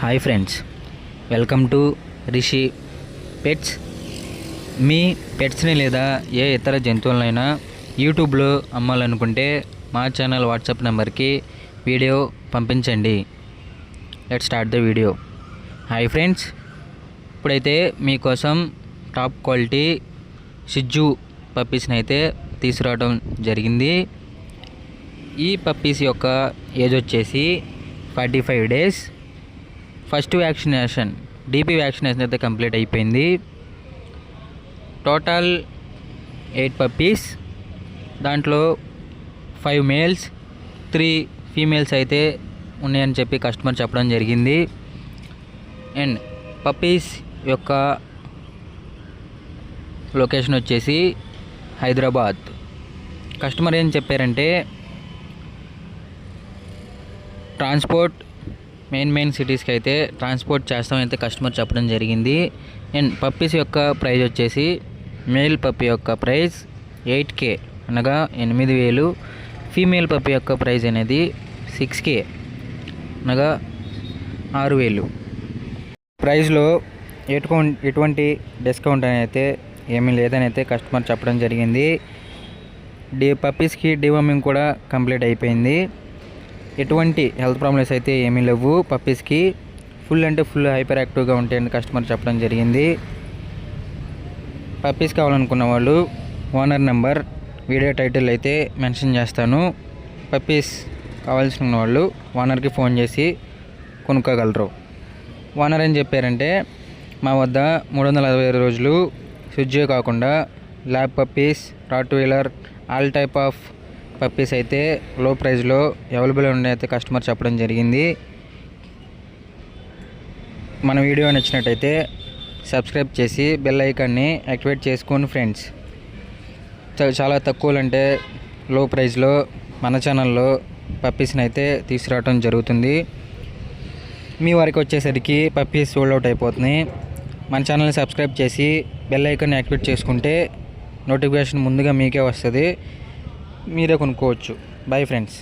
Hi friends, welcome to Rishi pets. మీ పెట్స్ని లేదా ఏ ఇతర జంతువులనైనా యూట్యూబ్లో అమ్మాలనుకుంటే మా ఛానల్ వాట్సాప్ నెంబర్కి వీడియో పంపించండి. Let's start the video. Hi friends, ఇప్పుడైతే మీకోసం టాప్ క్వాలిటీ షిట్జూ పప్పీస్ని అయితే తీసుకురావడం జరిగింది. ఈ పప్పీస్ యొక్క ఏజ్ వచ్చేసి 45 days. First vaccination DP vaccination అయితే కంప్లీట్ అయిపోయింది. టోటల్ 8 పప్పీస్, దాంట్లో 5 మేల్స్ 3 ఫీమేల్స్ అయితే ఉన్నాయని చెప్పి కస్టమర్ చెప్పడం జరిగింది. అండ్ పప్పీస్ యొక్క లొకేషన్ వచ్చేసి హైదరాబాద్. కస్టమర్ ఏం చెప్పారంటే ట్రాన్స్పోర్ట్ మెయిన్ సిటీస్కి అయితే ట్రాన్స్పోర్ట్ చేస్తామైతే కస్టమర్ చెప్పడం జరిగింది. అండ్ పప్పీస్ యొక్క ప్రైస్ వచ్చేసి మేల్ పప్పీ యొక్క ప్రైస్ 8K అనగా 8,000. ఫీమేల్ పప్పీ యొక్క ప్రైస్ అనేది 6K అనగా 6,000. ప్రైస్లో ఎటువంటి డిస్కౌంట్ అని అయితే ఏమీ లేదని అయితే కస్టమర్ చెప్పడం జరిగింది. పప్పీస్కి డివార్మింగ్ కూడా కంప్లీట్ అయిపోయింది. ఎటువంటి హెల్త్ ప్రాబ్లమ్స్ అయితే ఏమీ లేవు. పప్పీస్కి ఫుల్ హైపర్ యాక్టివ్గా ఉంటాయని కస్టమర్ చెప్పడం జరిగింది. పప్పీస్ కావాలనుకున్న వాళ్ళు ఓనర్ నెంబర్ వీడియో టైటిల్ అయితే మెన్షన్ చేస్తాను. పప్పీస్ కావాల్సిన వాళ్ళు ఓనర్కి ఫోన్ చేసి కొనుక్కోగలరు. ఓనర్ ఏం చెప్పారంటే మా వద్ద 365 రోజులు షిట్జూ కాకుండా lab puppies, Rottweiler, all type of puppies అయితే లో ప్రైస్లో అవైలబుల్ ఉన్నాయైతే కస్టమర్ చెప్పడం జరిగింది. మన వీడియో నచ్చినట్టయితే సబ్స్క్రైబ్ చేసి బెల్ ఐకాన్ని యాక్టివేట్ చేసుకోండి ఫ్రెండ్స్. చాలా తక్కువలు అంటే లో ప్రైస్లో మన ఛానల్లో పప్పీస్ని అయితే తీసుకురావడం జరుగుతుంది. మీ వరకు వచ్చేసరికి పప్పీస్ సోల్డ్ అవుట్ అయిపోతున్నాయి. మన ఛానల్ని సబ్స్క్రైబ్ చేసి బెల్ ఐకాన్ని యాక్టివేట్ చేసుకుంటే నోటిఫికేషన్ ముందుగా మీకే వస్తుంది, మీరే కొనుక్కోవచ్చు. Bye friends.